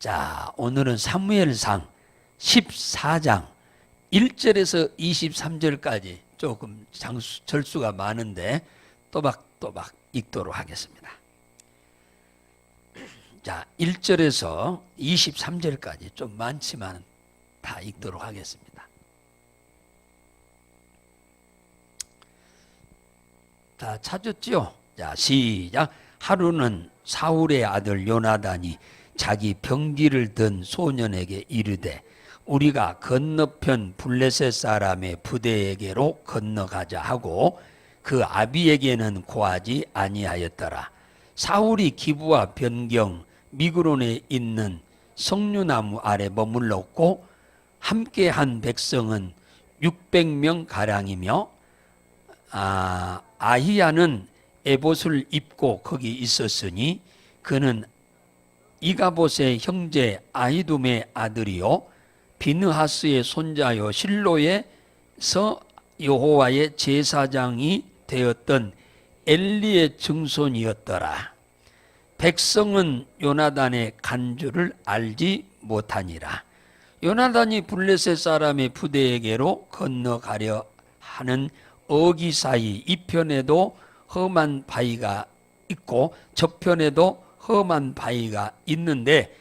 자, 오늘은 사무엘상 14장 1절에서 23절까지 조금 절수가 많은데 또박또박 읽도록 하겠습니다. 자, 1절에서 23절까지 좀 많지만 다 읽도록 하겠습니다. 다 찾았죠? 자, 시작. 하루는 사울의 아들 요나단이 자기 병기를 든 소년에게 이르되 우리가 건너편 블레셋 사람의 부대에게로 건너가자 하고 그 아비에게는 고하지 아니하였더라. 사울이 기브와 변경 미그론에 있는 석류나무 아래 머물렀고 함께한 백성은 600명 가량이며 아히야는 에봇을 입고 거기 있었으니 그는 이가봇의 형제 아히둠의 아들이요 비느하스의 손자요 실로에서 여호와의 제사장이 되었던 엘리의 증손이었더라. 백성은 요나단의 간주를 알지 못하니라. 요나단이 블레셋 사람의 부대에게로 건너가려 하는 어기 사이 이편에도 험한 바위가 있고 저편에도 험한 바위가 있는데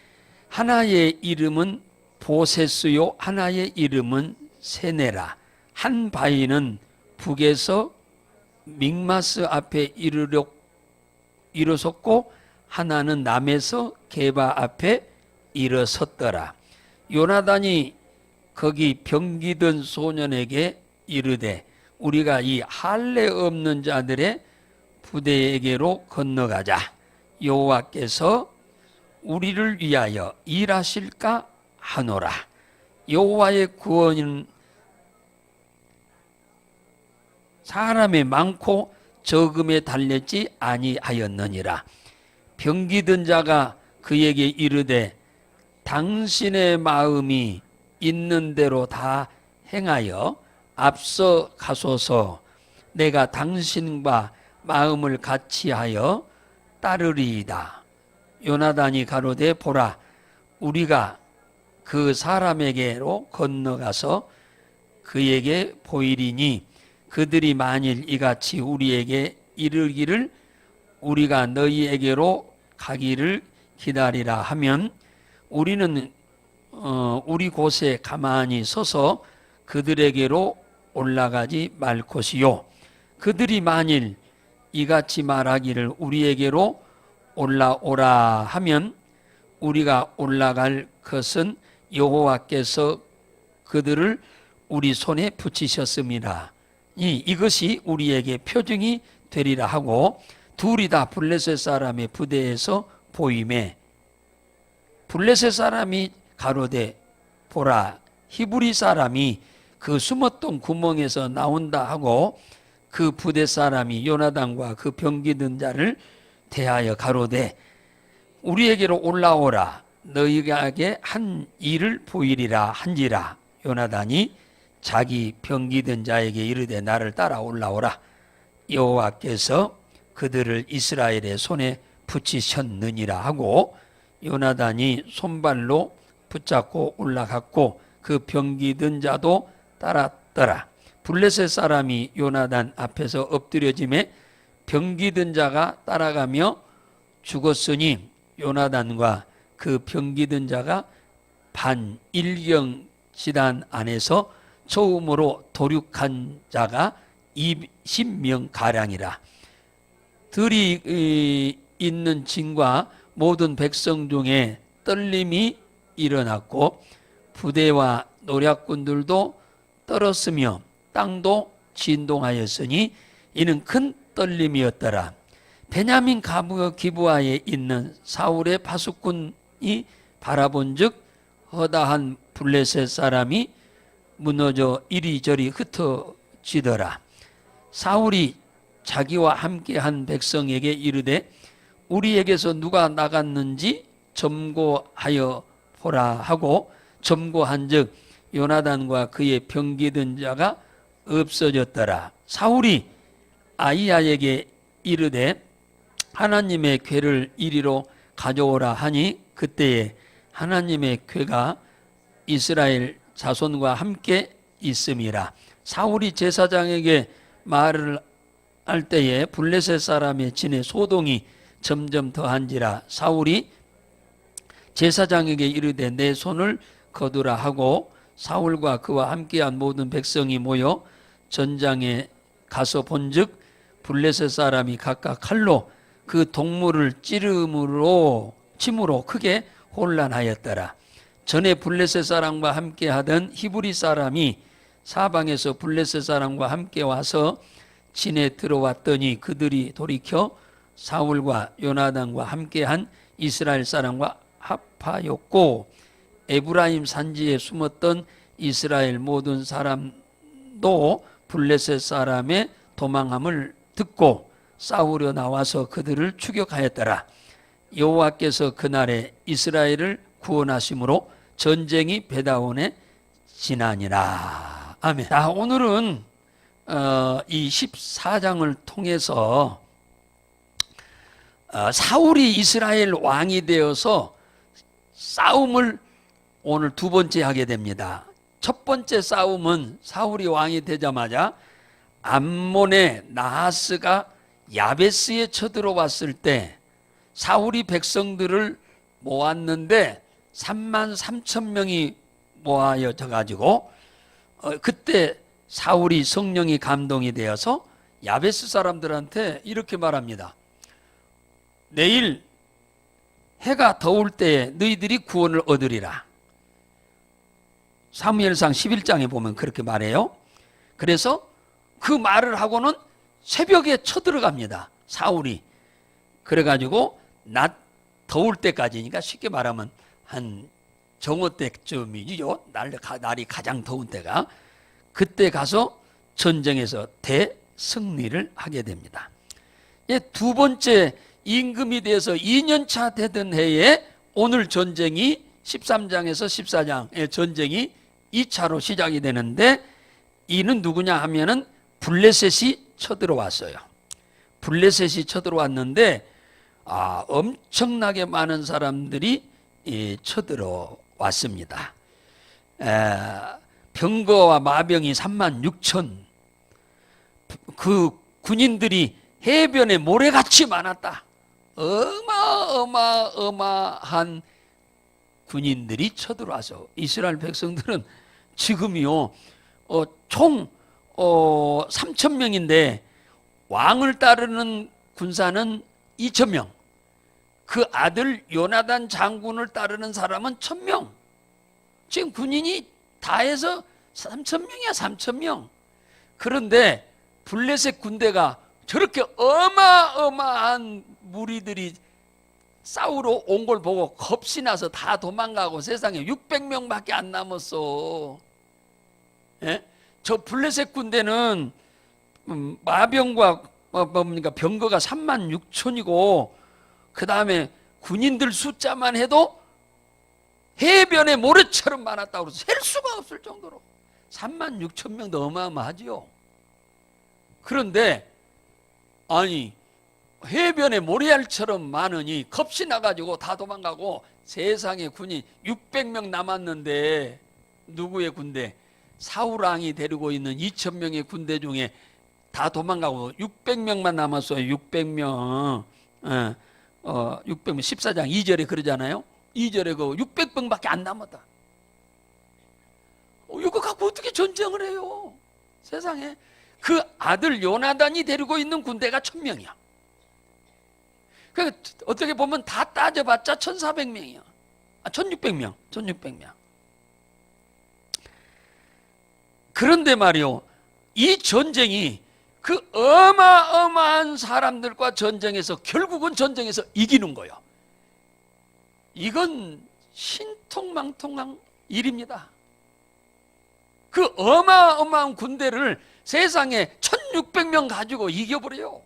하나의 이름은 보세스요 하나의 이름은 세네라. 한 바위는 북에서 믹마스 앞에 일어섰고 하나는 남에서 게바 앞에 일어섰더라. 요나단이 거기 병기든 소년에게 이르되 우리가 이 할례 없는 자들의 부대에게로 건너가자. 여호와께서 우리를 위하여 일하실까 하노라. 여호와의 구원은 사람의 많고 적음에 달렸지 아니하였느니라. 병기든 자가 그에게 이르되 당신의 마음이 있는 대로 다 행하여 앞서 가소서. 내가 당신과 마음을 같이하여 따르리이다. 요나단이 가로되 보라 우리가 그 사람에게로 건너가서 그에게 보이리니 그들이 만일 이같이 우리에게 이르기를 우리가 너희에게로 가기를 기다리라 하면 우리는 우리 곳에 가만히 서서 그들에게로 올라가지 말 것이요 그들이 만일 이같이 말하기를 우리에게로 올라오라 하면 우리가 올라갈 것은 여호와께서 그들을 우리 손에 붙이셨습니다. 이것이 우리에게 표징이 되리라 하고 둘이 다 블레셋 사람의 부대에서 보임에 블레셋 사람이 가로되 보라 히브리 사람이 그 숨었던 구멍에서 나온다 하고 그 부대 사람이 요나단과 그 병기든 자를 대하여 가로되 우리에게로 올라오라 너희에게 한 일을 보이리라 한지라. 요나단이 자기 병기든 자에게 이르되 나를 따라 올라오라. 여호와께서 그들을 이스라엘의 손에 붙이셨느니라 하고 요나단이 손발로 붙잡고 올라갔고 그 병기든 자도 따랐더라. 블레셋 사람이 요나단 앞에서 엎드려짐에 병기든 자가 따라가며 죽었으니 요나단과 그 병기든 자가 반일경지단 안에서 처음으로 도륙한 자가 20명 가량이라. 들이 있는 진과 모든 백성 중에 떨림이 일어났고 부대와 노략군들도 떨었으며 땅도 진동하였으니 이는 큰 떨림이었더라. 베냐민 기브아에 있는 사울의 파수꾼이 바라본즉 허다한 블레셋 사람이 무너져 이리저리 흩어지더라. 사울이 자기와 함께한 백성에게 이르되 우리에게서 누가 나갔는지 점고하여 보라 하고 점고한즉 요나단과 그의 병기든 자가 없어졌더라. 사울이 아히야에게 이르되 하나님의 궤를 이리로 가져오라 하니 그때에 하나님의 궤가 이스라엘 자손과 함께 있음이라. 사울이 제사장에게 말을 할 때에 블레셋 사람의 진의 소동이 점점 더한지라. 사울이 제사장에게 이르되 내 손을 거두라 하고 사울과 그와 함께한 모든 백성이 모여 전장에 가서 본즉 블레셋 사람이 각각 칼로 그 동물을 침으로 크게 혼란하였더라. 전에 블레셋 사람과 함께하던 히브리 사람이 사방에서 블레셋 사람과 함께 와서 진에 들어왔더니 그들이 돌이켜 사울과 요나단과 함께한 이스라엘 사람과 합하였고 에브라임 산지에 숨었던 이스라엘 모든 사람도 블레셋 사람의 도망함을 듣고 싸우려 나와서 그들을 추격하였더라. 여호와께서 그날에 이스라엘을 구원하심으로 전쟁이 베다온에 지나니라. 아멘. 자, 오늘은 이 14장을 통해서 사울이 이스라엘 왕이 되어서 싸움을 오늘 두 번째 하게 됩니다. 첫 번째 싸움은 사울이 왕이 되자마자 암몬의 나하스가 야베스에 쳐들어왔을 때 사울이 백성들을 모았는데 33,000명이 모아져 가지고 그때 사울이 성령이 감동이 되어서 야베스 사람들한테 이렇게 말합니다. 내일 해가 더울 때에 너희들이 구원을 얻으리라. 사무엘상 11장에 보면 그렇게 말해요. 그래서 그 말을 하고는 새벽에 쳐들어갑니다. 사울이. 그래가지고 낮 더울 때까지니까 쉽게 말하면 한 정오 때쯤이죠. 날이 가장 더운 때가. 그때 가서 전쟁에서 대승리를 하게 됩니다. 두 번째 임금이 돼서 2년차 되던 해에 오늘 전쟁이 13장에서 14장의 전쟁이 2차로 시작이 되는데 이는 누구냐 하면은 블레셋이 쳐들어왔어요. 블레셋이 쳐들어왔는데 엄청나게 많은 사람들이 쳐들어왔습니다. 병거와 마병이 36,000. 그 군인들이 해변에 모래같이 많았다. 어마어마한 군인들이 쳐들어와서 이스라엘 백성들은 지금이요 총 3,000명인데 왕을 따르는 군사는 2,000명, 그 아들 요나단 장군을 따르는 사람은 1,000명. 지금 군인이 다 해서 3,000명이야. 3,000명. 그런데 블레셋 군대가 저렇게 어마어마한 무리들이 싸우러 온 걸 보고 겁이 나서 다 도망가고 세상에 600명밖에 안 남았어. 예? 저 블레셋 군대는 마병과 병거가 36,000이고 그 다음에 군인들 숫자만 해도 해변에 모래처럼 많았다고 그래서 셀 수가 없을 정도로 36,000명도 어마어마하지요. 그런데 아니 해변에 모래알처럼 많으니 겁이 나가지고 다 도망가고 세상에 군이 600명 남았는데 누구의 군대? 사울왕이 데리고 있는 2,000명의 군대 중에 다 도망가고 600명만 남았어요. 600명. 600명 14장 2절에 그러잖아요. 2절에 그 600명밖에 안 남았다. 이거 갖고 어떻게 전쟁을 해요? 세상에. 그 아들 요나단이 데리고 있는 군대가 1,000명이야. 그 어떻게 보면 다 따져봤자 1,400명이야. 1,600명. 1,600명. 그런데 말이요, 이 전쟁이 그 어마어마한 사람들과 전쟁에서 결국은 전쟁에서 이기는 거예요. 이건 신통망통한 일입니다. 그 어마어마한 군대를 세상에 1,600명 가지고 이겨버려요.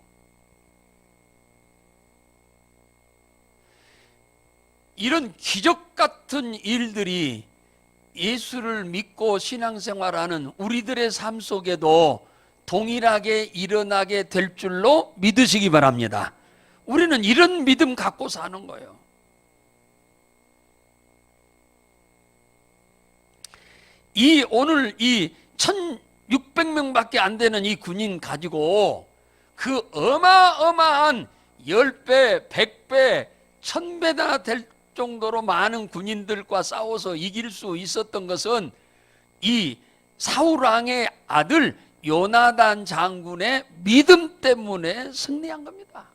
이런 기적 같은 일들이 예수를 믿고 신앙생활하는 우리들의 삶 속에도 동일하게 일어나게 될 줄로 믿으시기 바랍니다. 우리는 이런 믿음 갖고 사는 거예요. 오늘 이 1600명밖에 안 되는 이 군인 가지고 그 어마어마한 10배, 100배, 1000배나 될 정도로 많은 군인들과 싸워서 이길 수 있었던 것은 이 사울왕의 아들 요나단 장군의 믿음 때문에 승리한 겁니다.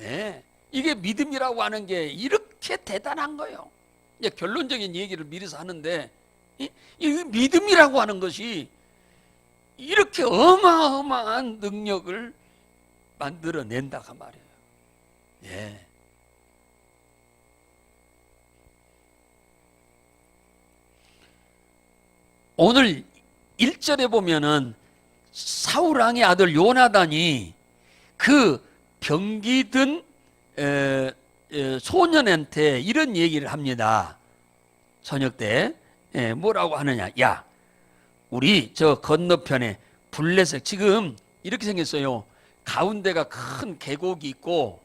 예, 이게 믿음이라고 하는 게 이렇게 대단한 거예요. 이제 결론적인 얘기를 미리서 하는데 이 믿음이라고 하는 것이 이렇게 어마어마한 능력을 만들어낸다가 말이에요. 예. 오늘 1절에 보면은 사울왕의 아들 요나단이 그 병기든 소년한테 이런 얘기를 합니다. 저녁 때 뭐라고 하느냐? 야, 우리 저 건너편에 블레셋, 지금 이렇게 생겼어요. 가운데가 큰 계곡이 있고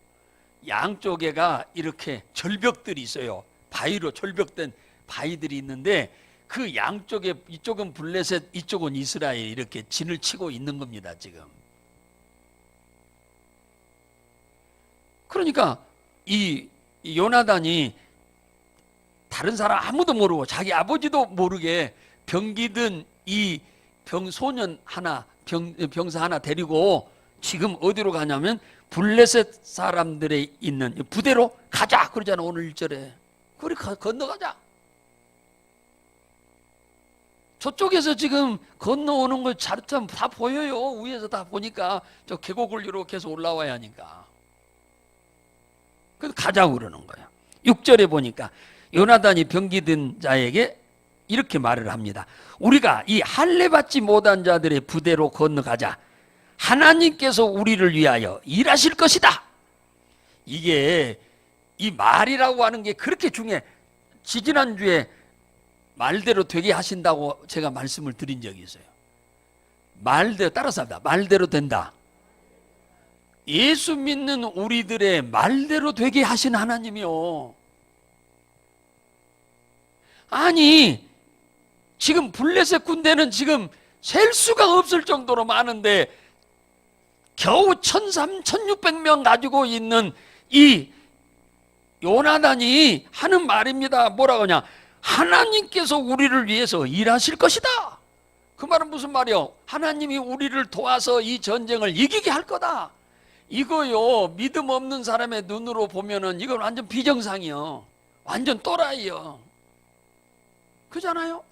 양쪽에가 이렇게 절벽들이 있어요. 바위로 절벽된 바위들이 있는데 그 양쪽에, 이쪽은 블레셋, 이쪽은 이스라엘, 이렇게 진을 치고 있는 겁니다, 지금. 그러니까 이 요나단이 다른 사람 아무도 모르고 자기 아버지도 모르게 병기든 이 소년 하나, 병사 하나 데리고 지금 어디로 가냐면 블레셋 사람들의 있는 부대로 가자 그러잖아. 오늘 1절에 그리 건너가자. 저쪽에서 지금 건너오는 거 참 다 보여요. 위에서 다 보니까 저 계곡을 이렇게 해서 올라와야 하니까. 그래서 가자고 그러는 거예요. 6절에 보니까 요나단이 병기든 자에게 이렇게 말을 합니다. 우리가 이 할례받지 못한 자들의 부대로 건너가자. 하나님께서 우리를 위하여 일하실 것이다. 이게 이 말이라고 하는 게 그렇게 중요해. 지지난주에 말대로 되게 하신다고 제가 말씀을 드린 적이 있어요. 말대로, 따라서 합니다. 말대로 된다. 예수 믿는 우리들의 말대로 되게 하신 하나님이요. 아니, 지금 블레셋 군대는 지금 셀 수가 없을 정도로 많은데 겨우 1600명 가지고 있는 이 요나단이 하는 말입니다. 뭐라고 하냐? 하나님께서 우리를 위해서 일하실 것이다. 그 말은 무슨 말이요? 하나님이 우리를 도와서 이 전쟁을 이기게 할 거다. 이거요, 믿음 없는 사람의 눈으로 보면은 이건 완전 비정상이요. 완전 또라이요. 그잖아요?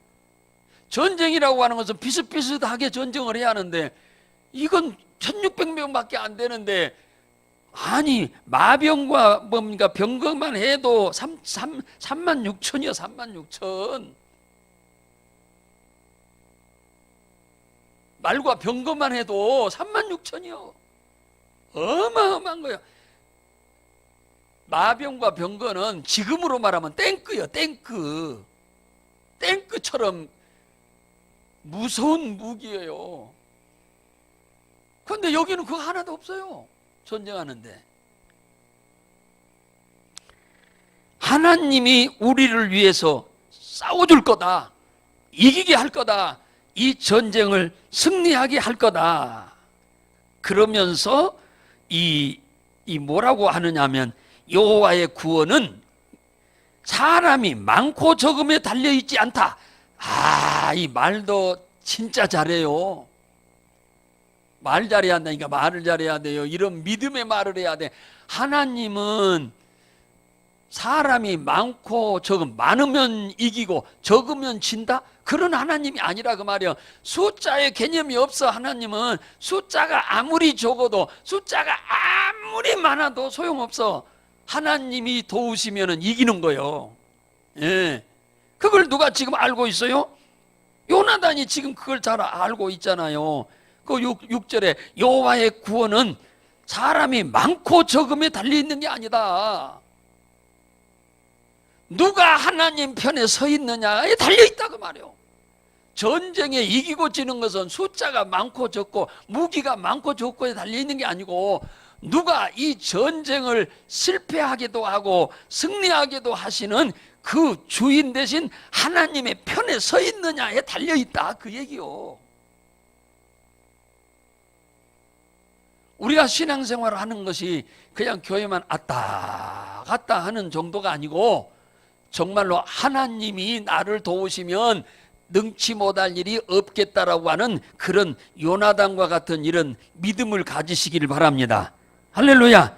전쟁이라고 하는 것은 비슷비슷하게 전쟁을 해야 하는데 이건 1600명밖에 안 되는데, 아니 마병과 뭡니까 병거만 해도 3만 6천이요. 3만 6천. 말과 병거만 해도 3만 6천이요. 어마어마한 거예요. 마병과 병거는 지금으로 말하면 탱크요. 탱크처럼 무서운 무기예요. 그런데 여기는 그거 하나도 없어요. 전쟁하는데. 하나님이 우리를 위해서 싸워줄 거다. 이기게 할 거다. 이 전쟁을 승리하게 할 거다. 그러면서 이 뭐라고 하느냐면 여호와의 구원은 사람이 많고 적음에 달려있지 않다. 이 말도 진짜 잘해요. 말 잘해야 한다니까. 말을 잘해야 돼요. 이런 믿음의 말을 해야 돼. 하나님은 사람이 많고 적음, 많으면 이기고 적으면 진다? 그런 하나님이 아니라 그 말이야. 숫자의 개념이 없어. 하나님은 숫자가 아무리 적어도, 숫자가 아무리 많아도 소용없어. 하나님이 도우시면 이기는 거예요. 예. 그걸 누가 지금 알고 있어요? 요나단이 지금 그걸 잘 알고 있잖아요. 그 6절에 여호와의 구원은 사람이 많고 적음에 달려있는 게 아니다. 누가 하나님 편에 서 있느냐에 달려있다 그 말이에요. 전쟁에 이기고 지는 것은 숫자가 많고 적고 무기가 많고 적고에 달려있는 게 아니고 누가 이 전쟁을 실패하기도 하고 승리하기도 하시는 그 주인 대신 하나님의 편에 서 있느냐에 달려있다, 그 얘기요. 우리가 신앙생활을 하는 것이 그냥 교회만 왔다 갔다 하는 정도가 아니고 정말로 하나님이 나를 도우시면 능치 못할 일이 없겠다라고 하는 그런 요나단과 같은 이런 믿음을 가지시기를 바랍니다. 할렐루야.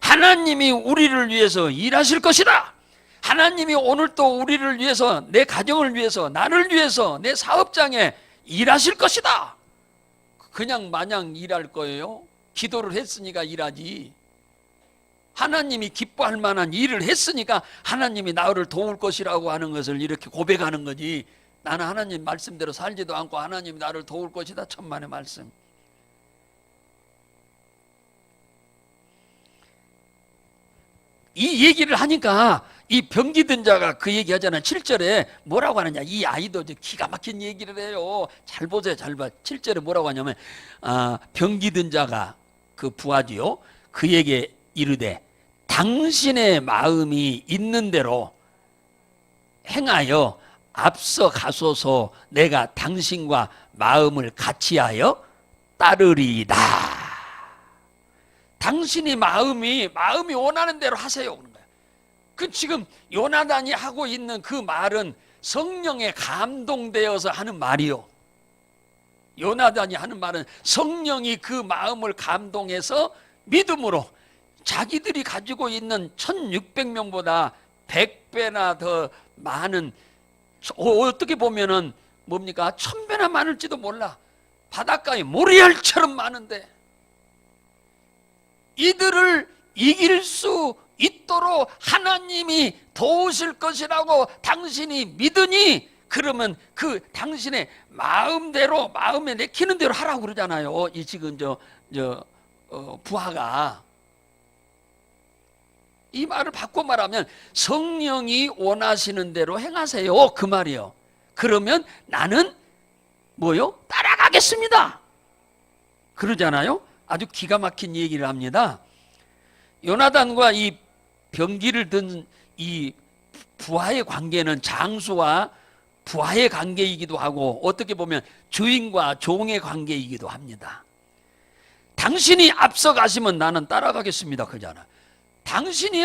하나님이 우리를 위해서 일하실 것이다. 하나님이 오늘도 우리를 위해서, 내 가정을 위해서, 나를 위해서, 내 사업장에 일하실 것이다. 그냥 마냥 일할 거예요? 기도를 했으니까 일하지. 하나님이 기뻐할 만한 일을 했으니까 하나님이 나를 도울 것이라고 하는 것을 이렇게 고백하는 거지. 나는 하나님 말씀대로 살지도 않고 하나님이 나를 도울 것이다. 천만의 말씀. 이 얘기를 하니까 이 병기든 자가 그 얘기 하잖아. 7절에 뭐라고 하느냐. 이 아이도 기가 막힌 얘기를 해요. 잘 보세요. 잘 봐. 7절에 뭐라고 하냐면 병기든 자가 그 부하지요. 그에게 이르되 당신의 마음이 있는 대로 행하여 앞서 가소서. 내가 당신과 마음을 같이하여 따르리이다. 당신이 마음이 원하는 대로 하세요. 그런 거야. 그 지금 요나단이 하고 있는 그 말은 성령에 감동되어서 하는 말이요. 요나단이 하는 말은 성령이 그 마음을 감동해서 믿음으로 자기들이 가지고 있는 1600명보다 100배나 더 많은, 어떻게 보면은 뭡니까? 1000배나 많을지도 몰라. 바닷가에 모래알처럼 많은데 이들을 이길 수 있도록 하나님이 도우실 것이라고 당신이 믿으니, 그러면 그 당신의 마음대로, 마음에 내키는 대로 하라고 그러잖아요. 이 지금 부하가. 이 말을 바꿔 말하면 성령이 원하시는 대로 행하세요, 그 말이요. 그러면 나는 뭐요? 따라가겠습니다. 그러잖아요. 아주 기가 막힌 얘기를 합니다. 요나단과 이 병기를 든 이 부하의 관계는 장수와 부하의 관계이기도 하고 어떻게 보면 주인과 종의 관계이기도 합니다. 당신이 앞서 가시면 나는 따라가겠습니다, 그잖아. 당신이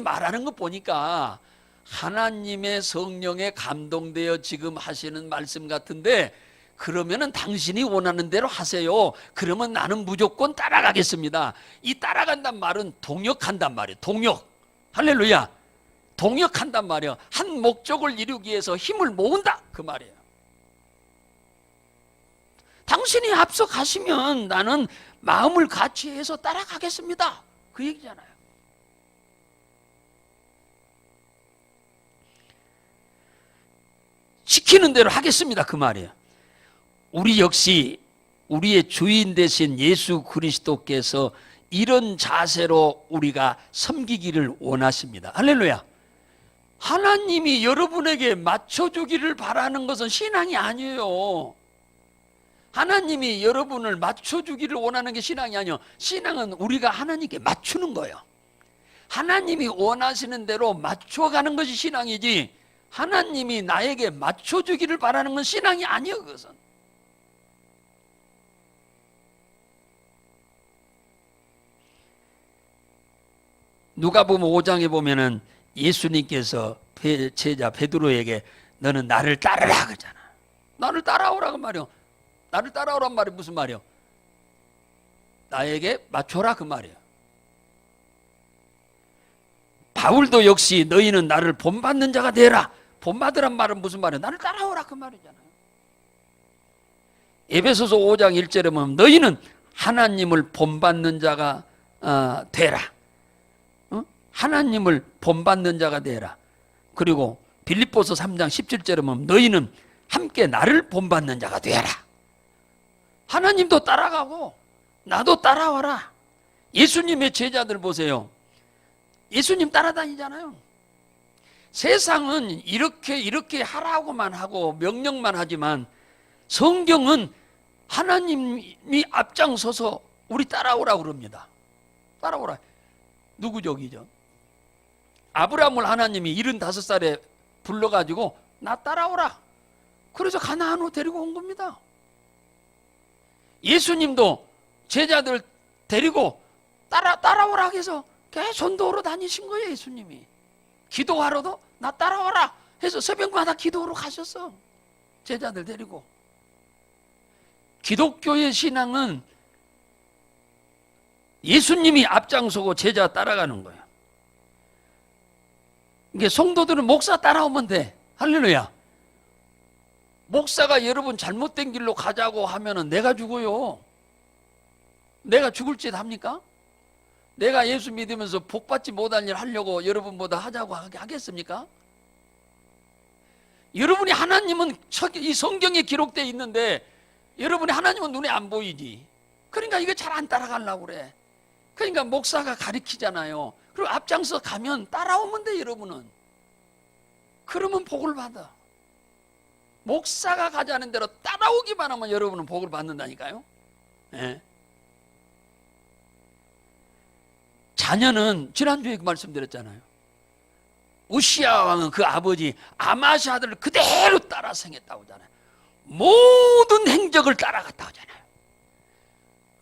말하는 거 보니까 하나님의 성령에 감동되어 지금 하시는 말씀 같은데, 그러면은 당신이 원하는 대로 하세요. 그러면 나는 무조건 따라가겠습니다. 이 따라간단 말은 동역한단 말이에요. 동역. 할렐루야. 동역한단 말이에요. 한 목적을 이루기 위해서 힘을 모은다, 그 말이에요. 당신이 앞서 가시면 나는 마음을 같이 해서 따라가겠습니다, 그 얘기잖아요. 시키는 대로 하겠습니다, 그 말이에요. 우리 역시 우리의 주인 되신 예수 그리스도께서 이런 자세로 우리가 섬기기를 원하십니다. 할렐루야. 하나님이 여러분에게 맞춰주기를 바라는 것은 신앙이 아니에요. 하나님이 여러분을 맞춰주기를 원하는 게 신앙이 아니에요. 신앙은 우리가 하나님께 맞추는 거예요. 하나님이 원하시는 대로 맞춰가는 것이 신앙이지, 하나님이 나에게 맞춰주기를 바라는 건 신앙이 아니에요. 그것은 누가복음 5장에 보면은 예수님께서 제자 베드로에게 너는 나를 따르라 그러잖아. 나를 따라오라고 말이요. 나를 따라오란 말이 무슨 말이요? 나에게 맞춰라 그 말이에요. 바울도 역시 너희는 나를 본받는 자가 되라. 본받으란 말은 무슨 말이에요? 나를 따라오라 그 말이잖아요. 에베소서 5장 1절에 보면 너희는 하나님을 본받는 자가 되라. 하나님을 본받는 자가 되라. 그리고 빌립보서 3장 17절에 보면 너희는 함께 나를 본받는 자가 되라. 하나님도 따라가고 나도 따라와라. 예수님의 제자들 보세요. 예수님 따라다니잖아요. 세상은 이렇게 하라고만 하고 명령만 하지만 성경은 하나님이 앞장서서 우리 따라오라고 그럽니다. 따라오라. 누구 저기죠? 아브라함을 하나님이 75살에 불러가지고 나 따라오라. 그래서 가나안으로 데리고 온 겁니다. 예수님도 제자들 데리고 따라오라 해서 계속 전도하러 다니신 거예요. 예수님이 기도하러도 나 따라와라 해서 새벽마다 기도하러 가셨어. 제자들 데리고. 기독교의 신앙은 예수님이 앞장서고 제자 따라가는 거예요. 이게 성도들은 목사 따라오면 돼. 할렐루야. 목사가 여러분 잘못된 길로 가자고 하면은 내가 죽어요. 내가 죽을 짓 합니까? 내가 예수 믿으면서 복받지 못한 일 하려고 여러분보다 하자고 하겠습니까? 여러분이 하나님은 이 성경에 기록되어 있는데 여러분이 하나님은 눈에 안 보이지. 그러니까 이거 잘 안 따라가려고 그래. 그러니까 목사가 가르치잖아요. 그리고 앞장서 가면 따라오면 돼. 여러분은 그러면 복을 받아. 목사가 가자는 대로 따라오기만 하면 여러분은 복을 받는다니까요. 네. 자녀는 지난주에 그 말씀드렸잖아요. 우시아 왕은 그 아버지 아마시 아들을 그대로 따라 생했다고 하잖아요. 모든 행적을 따라갔다고 하잖아요.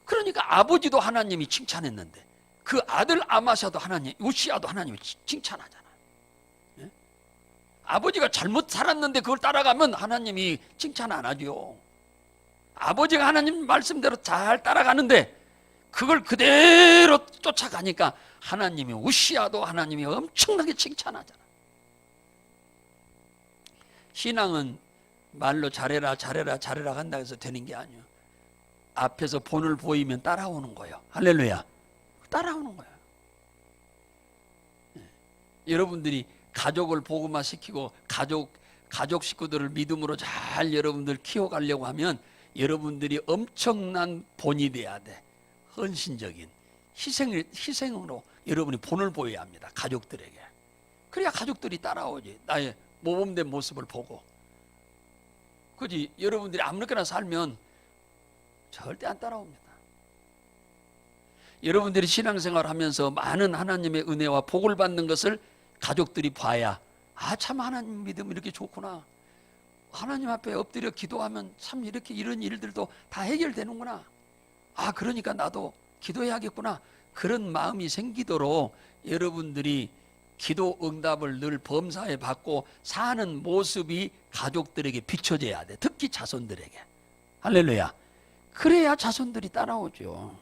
그러니까 아버지도 하나님이 칭찬했는데 그 아들 아마샤도 하나님, 우시아도 하나님이 칭찬하잖아요. 예? 아버지가 잘못 살았는데 그걸 따라가면 하나님이 칭찬 안 하죠. 아버지가 하나님 말씀대로 잘 따라가는데 그걸 그대로 쫓아가니까 하나님이 우시아도 하나님이 엄청나게 칭찬하잖아요. 신앙은 말로 잘해라 잘해라 잘해라 한다 해서 되는 게 아니에요. 앞에서 본을 보이면 따라오는 거예요. 할렐루야. 따라오는 거예요. 네. 여러분들이 가족을 복음화시키고 가족 식구들을 믿음으로 잘 여러분들 키워가려고 하면 여러분들이 엄청난 본이 돼야 돼. 헌신적인 희생으로 여러분이 본을 보여야 합니다. 가족들에게. 그래야 가족들이 따라오지. 나의 모범된 모습을 보고. 그지? 여러분들이 아무렇게나 살면 절대 안 따라옵니다. 여러분들이 신앙생활 하면서 많은 하나님의 은혜와 복을 받는 것을 가족들이 봐야 아, 참 하나님 믿음 이렇게 좋구나. 하나님 앞에 엎드려 기도하면 참 이렇게 이런 일들도 다 해결되는구나. 아, 그러니까 나도 기도해야겠구나. 그런 마음이 생기도록 여러분들이 기도 응답을 늘 범사에 받고 사는 모습이 가족들에게 비춰져야 돼. 특히 자손들에게. 할렐루야. 그래야 자손들이 따라오죠.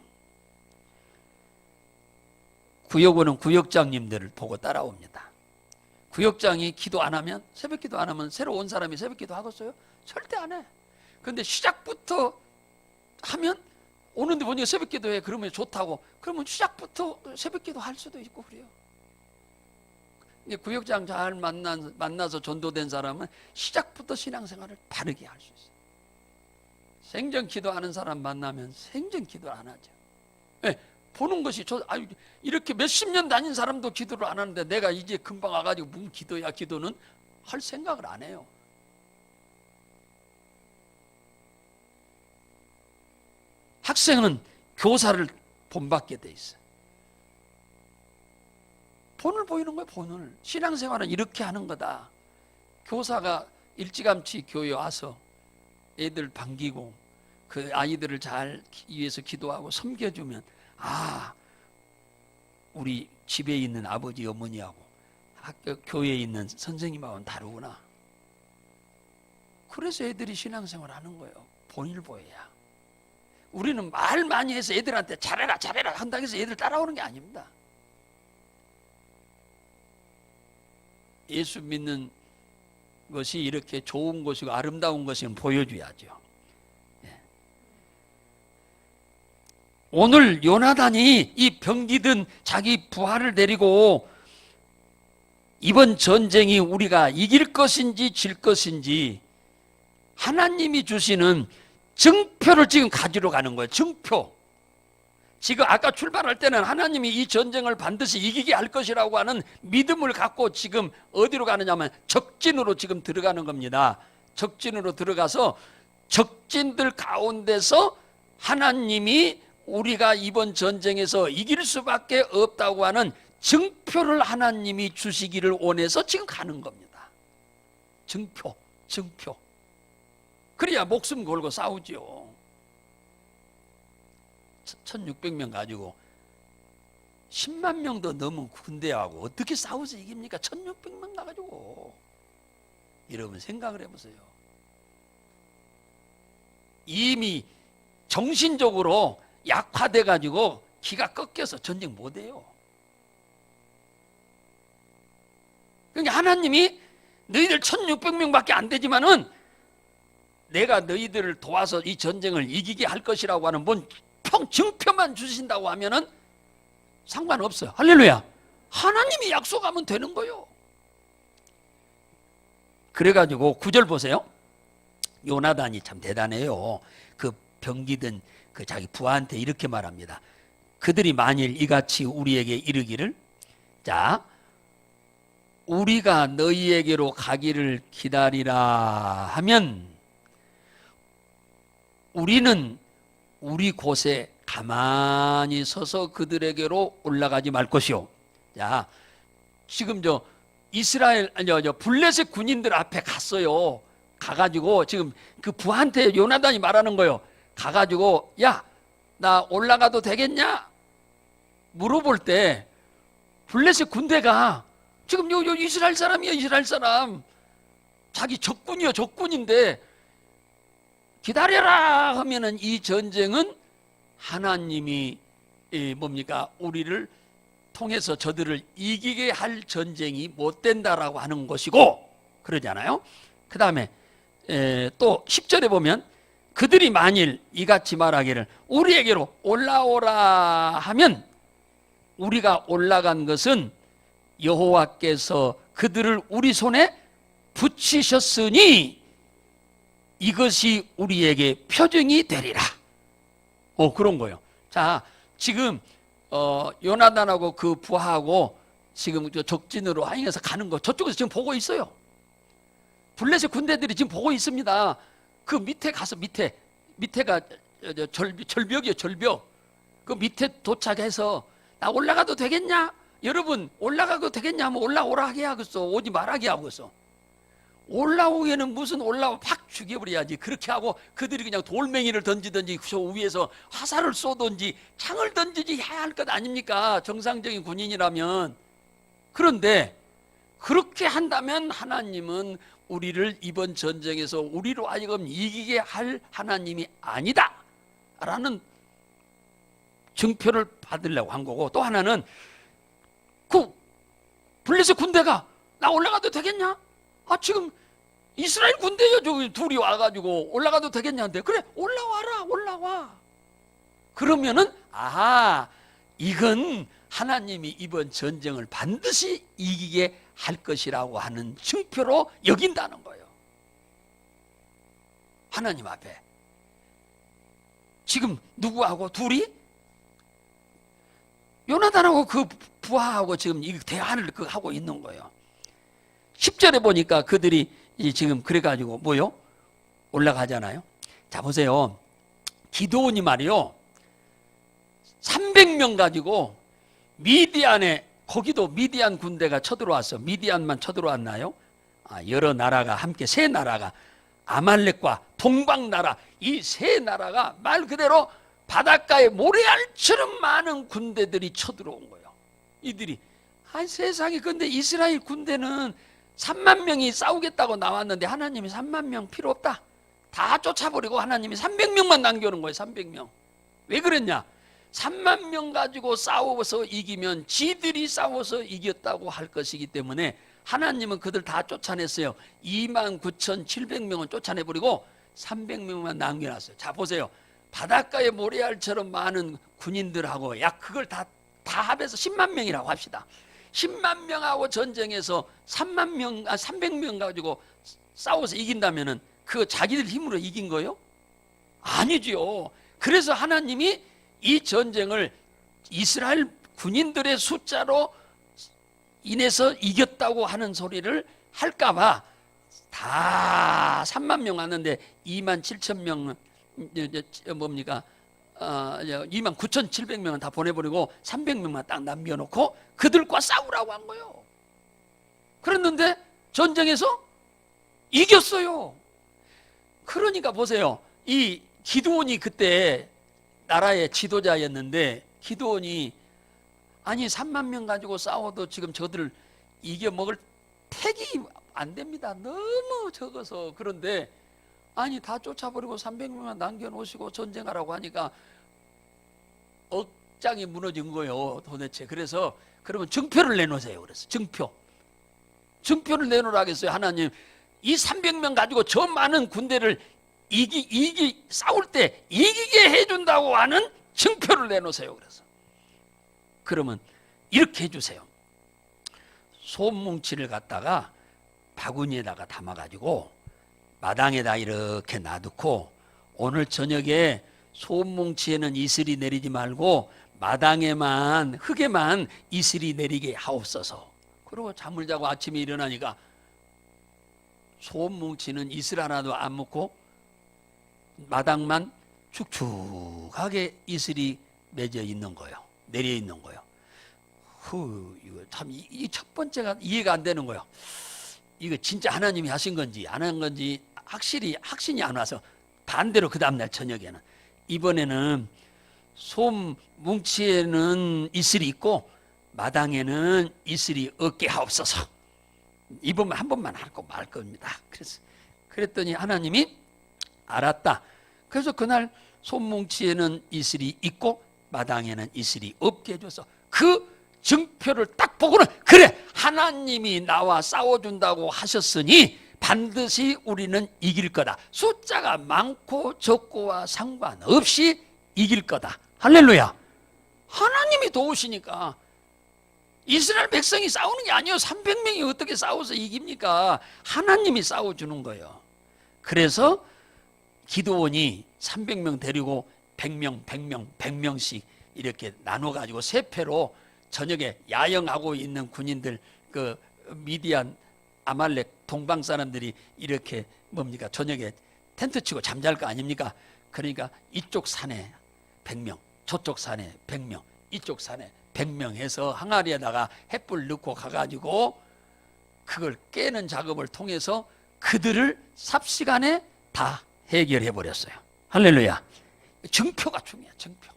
구역원은 구역장님들을 보고 따라옵니다. 구역장이 기도 안 하면, 새벽 기도 안 하면 새로 온 사람이 새벽 기도 하겠어요? 절대 안 해. 근데 시작부터 하면 오는데 보니까 새벽 기도해. 그러면 좋다고. 그러면 시작부터 새벽 기도 할 수도 있고 그래요. 구역장 잘 만나서 전도된 사람은 시작부터 신앙생활을 바르게 할 수 있어요. 생전 기도하는 사람 만나면 생전 기도 안 하죠. 네, 보는 것이 이렇게 몇십 년 다닌 사람도 기도를 안 하는데 내가 이제 금방 와가지고 무슨 기도야 기도는 할 생각을 안 해요. 학생은 교사를 본받게 돼 있어요. 본을 보이는 거예요. 본을. 신앙생활은 이렇게 하는 거다. 교사가 일찌감치 교회 와서 애들 반기고 그 아이들을 잘 위해서 기도하고 섬겨주면 아, 우리 집에 있는 아버지 어머니하고 학교 교회에 있는 선생님하고는 다르구나. 그래서 애들이 신앙생활 하는 거예요. 본을 보여야. 우리는 말 많이 해서 애들한테 잘해라 잘해라 한다고 해서 애들 따라오는 게 아닙니다. 예수 믿는 것이 이렇게 좋은 것이고 아름다운 것이면 보여줘야죠. 오늘 요나단이 이 병기든 자기 부하를 데리고 이번 전쟁이 우리가 이길 것인지 질 것인지 하나님이 주시는 증표를 지금 가지러 가는 거예요. 증표. 지금 아까 출발할 때는 하나님이 이 전쟁을 반드시 이기게 할 것이라고 하는 믿음을 갖고 지금 어디로 가느냐면 적진으로 지금 들어가는 겁니다. 적진으로 들어가서 적진들 가운데서 하나님이 우리가 이번 전쟁에서 이길 수밖에 없다고 하는 증표를 하나님이 주시기를 원해서 지금 가는 겁니다. 증표. 그래야 목숨 걸고 싸우지요. 1600명 가지고 10만 명도 넘은 군대하고 어떻게 싸워서 이깁니까? 1600명 가지고. 여러분 생각을 해보세요. 이미 정신적으로 약화돼 가지고 기가 꺾여서 전쟁 못해요. 그러니까 하나님이 너희들 1600명밖에 안 되지만은 내가 너희들을 도와서 이 전쟁을 이기게 할 것이라고 하는 뭔 증표만 주신다고 하면은 상관없어요. 할렐루야. 하나님이 약속하면 되는 거예요. 그래가지고 9절 보세요. 요나단이 참 대단해요. 그 병기든 그 자기 부하한테 이렇게 말합니다. 그들이 만일 이같이 우리에게 이르기를, 자, 우리가 너희에게로 가기를 기다리라 하면 우리는 우리 곳에 가만히 서서 그들에게로 올라가지 말 것이요. 자, 지금 블레셋 군인들 앞에 갔어요. 가가지고 지금 그 부한테 요나단이 말하는 거예요. 가가지고 야, 나 올라가도 되겠냐? 물어볼 때 블레셋 군대가 지금 요 이스라엘 사람이야, 이스라엘 사람. 자기 적군이요, 적군인데 기다려라 하면은 이 전쟁은 하나님이 뭡니까? 우리를 통해서 저들을 이기게 할 전쟁이 못 된다라고 하는 것이고, 그러잖아요. 그 다음에 또 10절에 보면 그들이 만일 이같이 말하기를 우리에게로 올라오라 하면 우리가 올라간 것은 여호와께서 그들을 우리 손에 붙이셨으니 이것이 우리에게 표징이 되리라. 그런 거예요. 자, 지금 요나단하고 그 부하하고 지금 적진으로 향해서 가는 거 저쪽에서 지금 보고 있어요. 블레셋 군대들이 지금 보고 있습니다. 그 밑에 가서 밑에가 절벽이에요, 절벽. 그 밑에 도착해서 나 올라가도 되겠냐? 여러분 올라가도 되겠냐 하면 올라오라 하게 하겠어. 오지 말하게 하겠어. 올라오기에는 무슨 팍 죽여버려야지. 그렇게 하고 그들이 그냥 돌멩이를 던지든지 저 위에서 화살을 쏘든지 창을 던지지 해야 할 것 아닙니까? 정상적인 군인이라면. 그런데 그렇게 한다면 하나님은 우리를 이번 전쟁에서 우리로 하여금 이기게 할 하나님이 아니다 라는 증표를 받으려고 한 거고, 또 하나는 그 블레셋 군대가 나 올라가도 되겠냐? 지금 이스라엘 군대요, 저기 둘이 와가지고 올라가도 되겠냐는데, 그래 올라와라, 올라와. 그러면은 이건 하나님이 이번 전쟁을 반드시 이기게 할 것이라고 하는 증표로 여긴다는 거예요. 하나님 앞에 지금 누구하고 둘이 요나단하고 그 부하하고 지금 이 대화를 하고 있는 거예요. 10절에 보니까 그들이 지금 그래가지고 뭐요? 올라가잖아요. 자, 보세요. 기드온이 말이요 300명 가지고 미디안에, 거기도 미디안 군대가 쳐들어왔어. 미디안만 쳐들어왔나요? 여러 나라가 함께, 세 나라가, 아말렉과 동방나라, 이 세 나라가 말 그대로 바닷가에 모래알처럼 많은 군대들이 쳐들어온 거예요. 이들이 세상에, 근데 이스라엘 군대는 3만 명이 싸우겠다고 나왔는데 하나님이 3만 명 필요 없다, 다 쫓아버리고 하나님이 300명만 남겨놓은 거예요. 300명. 왜 그랬냐? 3만 명 가지고 싸워서 이기면 지들이 싸워서 이겼다고 할 것이기 때문에 하나님은 그들 다 쫓아냈어요. 29,700명은 쫓아내버리고 300명만 남겨놨어요. 자, 보세요. 바닷가에 모래알처럼 많은 군인들하고 그걸 다 합해서 10만 명이라고 합시다. 10만 명하고 전쟁에서 300명 가지고 싸워서 이긴다면은 그 자기들 힘으로 이긴 거예요? 아니지요. 그래서 하나님이 이 전쟁을 이스라엘 군인들의 숫자로 인해서 이겼다고 하는 소리를 할까봐 다 3만 명 왔는데 27,000명 뭡니까? 29,700명은 다 보내버리고 300명만 딱 남겨놓고 그들과 싸우라고 한 거예요. 그랬는데 전쟁에서 이겼어요. 그러니까 보세요. 이 기드온이 그때 나라의 지도자였는데, 기드온이 아니 3만 명 가지고 싸워도 지금 저들을 이겨먹을 택이 안 됩니다. 너무 적어서. 그런데 아니 다 쫓아버리고 300명만 남겨놓으시고 전쟁하라고 하니까 억장이 무너진 거예요, 도대체. 그래서 그러면 증표를 내놓으세요. 그래서 증표를 내놓으라 하겠어요. 하나님, 이 300명 가지고 저 많은 군대를 싸울 때 이기게 해준다고 하는 증표를 내놓으세요. 그래서 그러면 이렇게 해주세요. 솜뭉치를 갖다가 바구니에다가 담아가지고 마당에다 이렇게 놔두고, 오늘 저녁에 솜뭉치에는 이슬이 내리지 말고 마당에만, 흙에만 이슬이 내리게 하옵소서. 그리고 잠을 자고 아침에 일어나니까 솜뭉치는 이슬 하나도 안 묻고 마당만 축축하게 이슬이 맺어 있는 거예요. 내려 있는 거예요. 이거 참, 이 첫 번째가 이해가 안 되는 거예요. 이거 진짜 하나님이 하신 건지 안 한 건지 확신이 안 와서 반대로 그 다음날 저녁에는, 이번에는 솜 뭉치에는 이슬이 있고 마당에는 이슬이 없게 하옵소서. 이번만 한 번만 하고 말 겁니다. 그랬더니 하나님이 알았다. 그래서 그날 솜 뭉치에는 이슬이 있고 마당에는 이슬이 없게 해줘서 그 증표를 딱 보고는, 그래, 하나님이 나와 싸워준다고 하셨으니 반드시 우리는 이길 거다. 숫자가 많고 적고와 상관없이 이길 거다. 할렐루야. 하나님이 도우시니까. 이스라엘 백성이 싸우는 게 아니에요. 300명이 어떻게 싸워서 이깁니까? 하나님이 싸워주는 거예요. 그래서 기드온이 300명 데리고 100명씩 이렇게 나눠가지고 세 패로 저녁에 야영하고 있는 군인들, 그 미디안 아말렉 동방 사람들이 이렇게 저녁에 텐트 치고 잠잘 거 아닙니까? 그러니까 이쪽 산에 100명, 저쪽 산에 100명, 이쪽 산에 100명 해서 항아리에다가 햇불 넣고 가가지고 그걸 깨는 작업을 통해서 그들을 삽시간에 다 해결해 버렸어요. 할렐루야. 증표가 중요해요. 증표.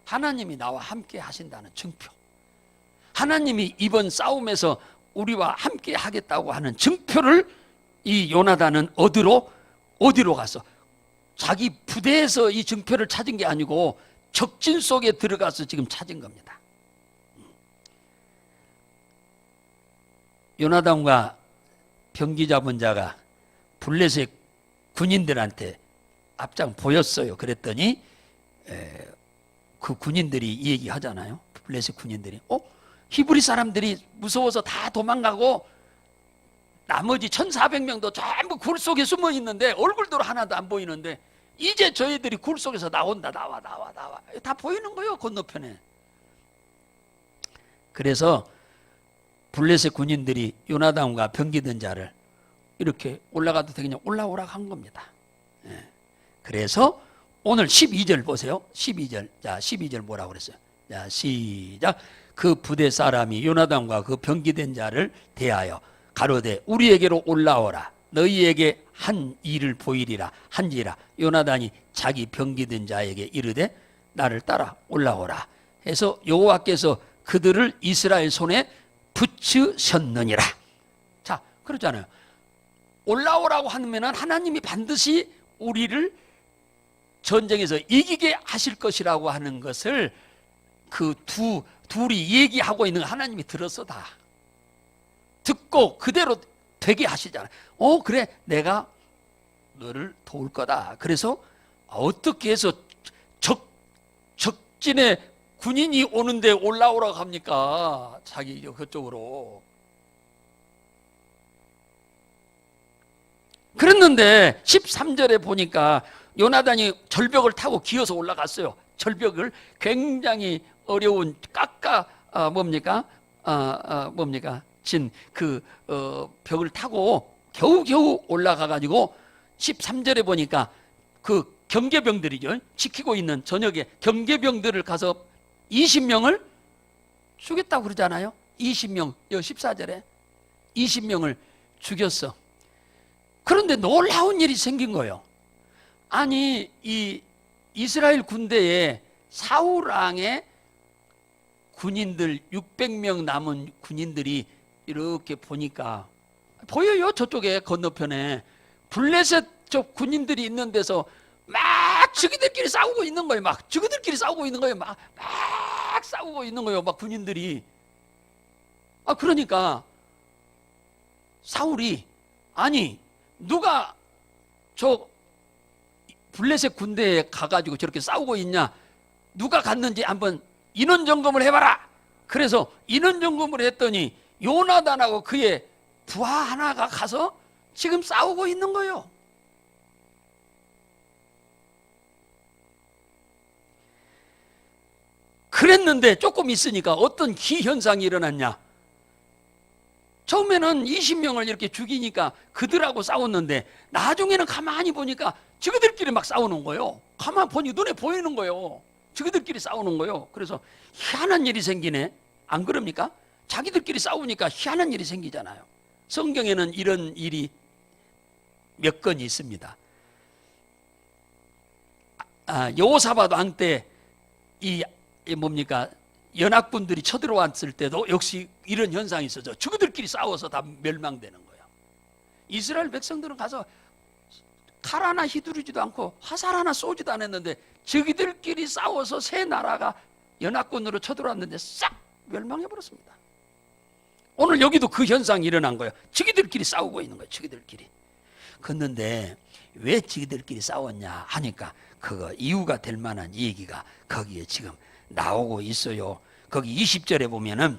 하나님이 나와 함께 하신다는 증표. 하나님이 이번 싸움에서 우리와 함께 하겠다고 하는 증표를 이 요나단은 어디로 갔어? 자기 부대에서 이 증표를 찾은 게 아니고 적진 속에 들어가서 지금 찾은 겁니다. 요나단과 병기 잡은 자가 블레셋 군인들한테 앞장 보였어요. 그랬더니 그 군인들이 이 얘기 하잖아요. 블레셋 군인들이 히브리 사람들이 무서워서 다 도망가고 나머지 1,400명도 전부 굴 속에 숨어 있는데 얼굴도 하나도 안 보이는데 이제 저희들이 굴 속에서 나온다. 나와 다 보이는 거예요. 건너편에. 그래서 블레셋 군인들이 요나단과 병기든 자를 이렇게 올라가도 되겠냐, 올라오라고 한 겁니다. 그래서 오늘 12절 보세요. 12절. 자, 12절 뭐라고 그랬어요? 자, 시작. 그 부대 사람이 요나단과 그 병기된 자를 대하여 가로되 우리에게로 올라오라. 너희에게 한 일을 보이리라 한지라. 요나단이 자기 병기된 자에게 이르되 나를 따라 올라오라 해서 여호와께서 그들을 이스라엘 손에 붙이셨느니라. 자, 그렇잖아요. 올라오라고 하면은 하나님이 반드시 우리를 전쟁에서 이기게 하실 것이라고 하는 것을 그 둘이 얘기하고 있는 거 하나님이 들었어. 다 듣고 그대로 되게 하시잖아요. 그래, 내가 너를 도울 거다. 그래서 어떻게 해서 적진에 군인이 오는데 올라오라고 합니까? 자기 그쪽으로. 그랬는데 13절에 보니까 요나단이 절벽을 타고 기어서 올라갔어요. 절벽을 굉장히 어려운 진 그 벽을 타고 겨우겨우 올라가 가지고 13절에 보니까 그 경계병들이죠. 지키고 있는 저녁에 경계병들을 가서 20명을 죽였다고 그러잖아요. 20명, 14절에 20명을 죽였어. 그런데 놀라운 일이 생긴 거예요. 아니, 이 이스라엘 군대에 사울 왕의 군인들 600명 남은 군인들이 이렇게 보니까 보여요. 저쪽에 건너편에 블레셋 저 군인들이 있는 데서 막 저기들끼리 싸우고 있는 거예요. 막 저기들끼리 싸우고 있는 거예요. 막 싸우고 있는 거예요. 막 군인들이. 그러니까 사울이 아니 누가 저 블레셋 군대에 가가지고 저렇게 싸우고 있냐? 누가 갔는지 한번 인원 점검을 해봐라. 그래서 인원 점검을 했더니 요나단하고 그의 부하 하나가 가서 지금 싸우고 있는 거예요. 그랬는데 조금 있으니까 어떤 기현상이 일어났냐? 처음에는 20명을 이렇게 죽이니까 그들하고 싸웠는데 나중에는 가만히 보니까 저기들끼리 막 싸우는 거예요. 가만히 보니 눈에 보이는 거예요. 저기들끼리 싸우는 거예요. 그래서 희한한 일이 생기네. 안 그럽니까? 자기들끼리 싸우니까 희한한 일이 생기잖아요. 성경에는 이런 일이 몇 건 있습니다. 여호사밧 왕 때 이 뭡니까? 연합군들이 쳐들어왔을 때도 역시 이런 현상이 있었죠. 저그들끼리 싸워서 다 멸망되는 거예요. 이스라엘 백성들은 가서 칼 하나 휘두르지도 않고 화살 하나 쏘지도 않았는데 저기들끼리 싸워서 세 나라가 연합군으로 쳐들어왔는데 싹 멸망해버렸습니다. 오늘 여기도 그 현상이 일어난 거예요. 저기들끼리 싸우고 있는 거예요. 저기들끼리. 그런데 왜 저기들끼리 싸웠냐 하니까 그거 이유가 될 만한 얘기가 거기에 지금 나오고 있어요. 거기 20절에 보면은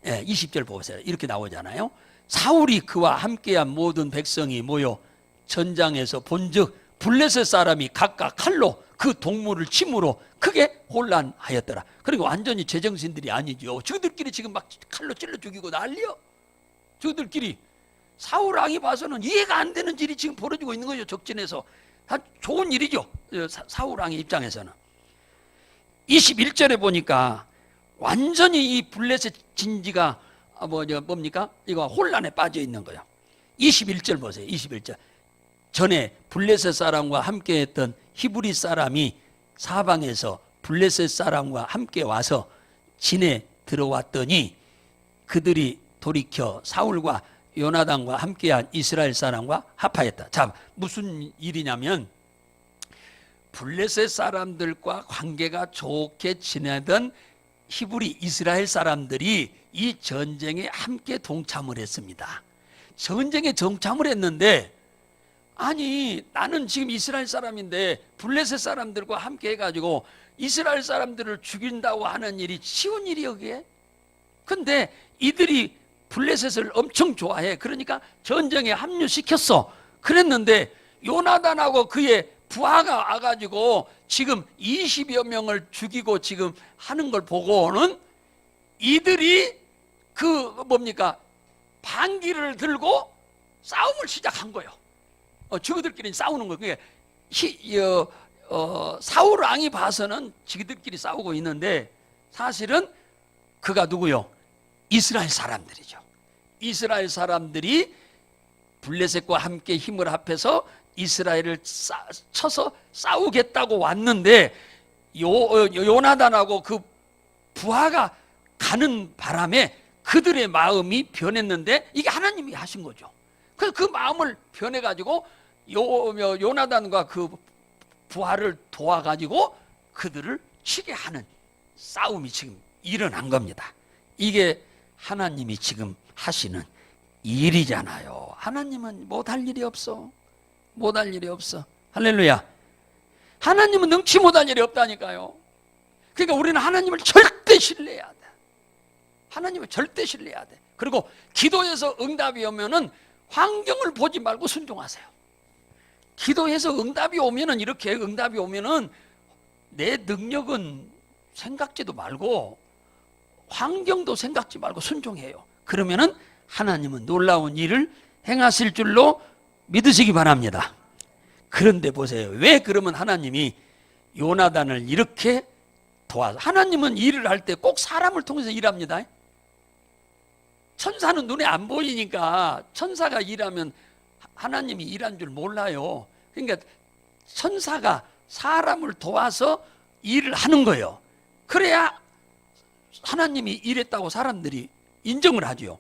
20절 보세요. 이렇게 나오잖아요. 사울이 그와 함께한 모든 백성이 모여 전장에서 본즉 블레셋 사람이 각각 칼로 그 동물을 침으로 크게 혼란하였더라. 그리고 완전히 제정신들이 아니죠. 저들끼리 지금 막 칼로 찔러 죽이고 난리요. 저들끼리 사울 왕이 봐서는 이해가 안 되는 일이 지금 벌어지고 있는 거죠. 적진에서 다 좋은 일이죠. 사울 왕의 입장에서는. 21절에 보니까 완전히 이 블레셋 진지가 뭡니까? 이거 혼란에 빠져 있는 거예요. 21절 보세요. 21절. 전에 블레셋 사람과 함께 했던 히브리 사람이 사방에서 블레셋 사람과 함께 와서 진에 들어왔더니 그들이 돌이켜 사울과 요나단과 함께한 이스라엘 사람과 합하였다. 자, 무슨 일이냐면 블레셋 사람들과 관계가 좋게 지내던 히브리 이스라엘 사람들이 이 전쟁에 함께 동참을 했습니다. 전쟁에 동참을 했는데 아니 나는 지금 이스라엘 사람인데 블레셋 사람들과 함께 해가지고 이스라엘 사람들을 죽인다고 하는 일이 쉬운 일이요 그게? 근데 이들이 블레셋을 엄청 좋아해. 그러니까 전쟁에 합류시켰어. 그랬는데 요나단하고 그의 부하가 와가지고 지금 20여 명을 죽이고 지금 하는 걸 보고는 이들이 그 뭡니까? 반기를 들고 싸움을 시작한 거예요. 저들끼리 싸우는 거예요. 사울 왕이 봐서는 지들끼리 싸우고 있는데 사실은 그가 누구요? 이스라엘 사람들이죠. 이스라엘 사람들이 블레셋과 함께 힘을 합해서 이스라엘을 쳐서 싸우겠다고 왔는데 요나단하고 그 부하가 가는 바람에 그들의 마음이 변했는데 이게 하나님이 하신 거죠. 그래서 그 마음을 변해가지고 요나단과 그 부하를 도와가지고 그들을 치게 하는 싸움이 지금 일어난 겁니다. 이게 하나님이 지금 하시는 일이잖아요. 하나님은 못할 일이 없어. 못할 일이 없어. 할렐루야. 하나님은 능치 못할 일이 없다니까요. 그러니까 우리는 하나님을 절대 신뢰해야 돼. 하나님을 절대 신뢰해야 돼. 그리고 기도해서 응답이 오면은 환경을 보지 말고 순종하세요. 기도해서 응답이 오면은 이렇게 응답이 오면은 내 능력은 생각지도 말고 환경도 생각지 말고 순종해요. 그러면은 하나님은 놀라운 일을 행하실 줄로 믿으시기 바랍니다. 그런데 보세요. 왜 그러면 하나님이 요나단을 이렇게 도와서, 하나님은 일을 할 때 꼭 사람을 통해서 일합니다. 천사는 눈에 안 보이니까 천사가 일하면 하나님이 일한 줄 몰라요. 그러니까 천사가 사람을 도와서 일을 하는 거예요. 그래야 하나님이 일했다고 사람들이 인정을 하죠.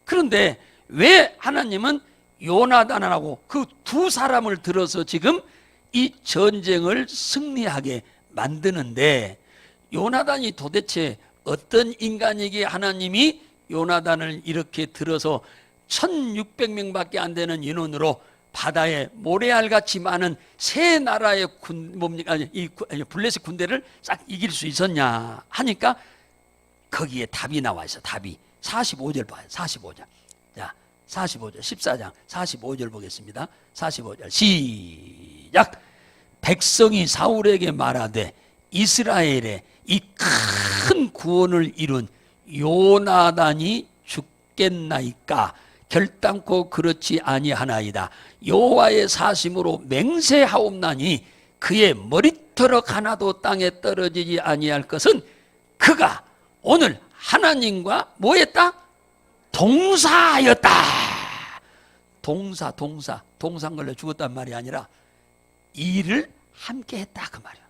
그런데 왜 하나님은 요나단하고 그 두 사람을 들어서 지금 이 전쟁을 승리하게 만드는데, 요나단이 도대체 어떤 인간이기에 하나님이 요나단을 이렇게 들어서 1600명밖에 안 되는 인원으로 바다에 모래알같이 많은 세 나라의 블레셋 군대를 싹 이길 수 있었냐 하니까 거기에 답이 나와 있어. 답이 45절 봐요. 45절. 자, 45절 14장 45절 보겠습니다. 45절 시작. 백성이 사울에게 말하되 이스라엘에 이 큰 구원을 이룬 요나단이 죽겠나이까? 결단코 그렇지 아니하나이다. 여호와의 사심으로 맹세하옵나니 그의 머리털럭 하나도 땅에 떨어지지 아니할 것은 그가 오늘 하나님과 뭐 했다? 동사하였다. 동상 걸려 죽었단 말이 아니라 일을 함께 했다 그 말이야.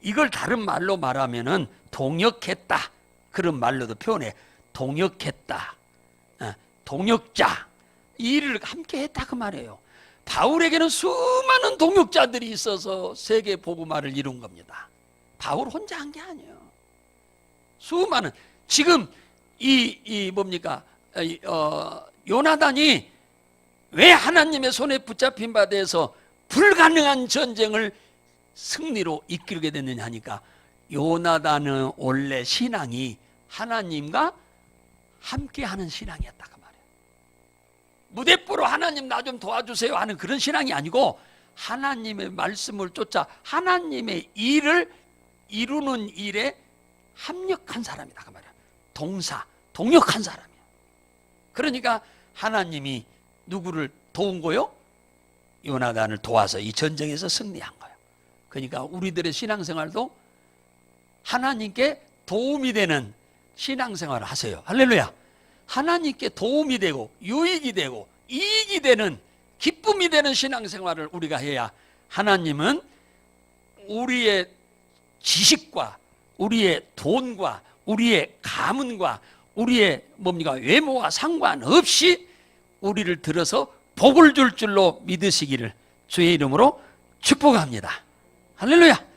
이걸 다른 말로 말하면은 동역했다 그런 말로도 표현해. 동역했다, 동역자, 일을 함께 했다 그 말이에요. 바울에게는 수많은 동역자들이 있어서 세계 복음화를 이룬 겁니다. 바울 혼자 한 게 아니에요. 수많은, 지금 요나단이 왜 하나님의 손에 붙잡힌 바 돼서 불가능한 전쟁을 승리로 이끌게 됐느냐 하니까, 요나단은 원래 신앙이 하나님과 함께하는 신앙이었다 그 말이에요. 무대뽀로 하나님 나 좀 도와주세요 하는 그런 신앙이 아니고, 하나님의 말씀을 쫓아 하나님의 일을 이루는 일에 합력한 사람이다 그 말이에요. 동역한 사람이에요. 그러니까 하나님이 누구를 도운 거요? 요나단을 도와서 이 전쟁에서 승리한 거예요. 그러니까 우리들의 신앙생활도 하나님께 도움이 되는 신앙생활을 하세요. 할렐루야. 하나님께 도움이 되고 유익이 되고 이익이 되는, 기쁨이 되는 신앙생활을 우리가 해야 하나님은 우리의 지식과 우리의 돈과 우리의 가문과 우리의 외모와 상관없이 우리를 들어서 복을 줄 줄로 믿으시기를 주의 이름으로 축복합니다. 할렐루야.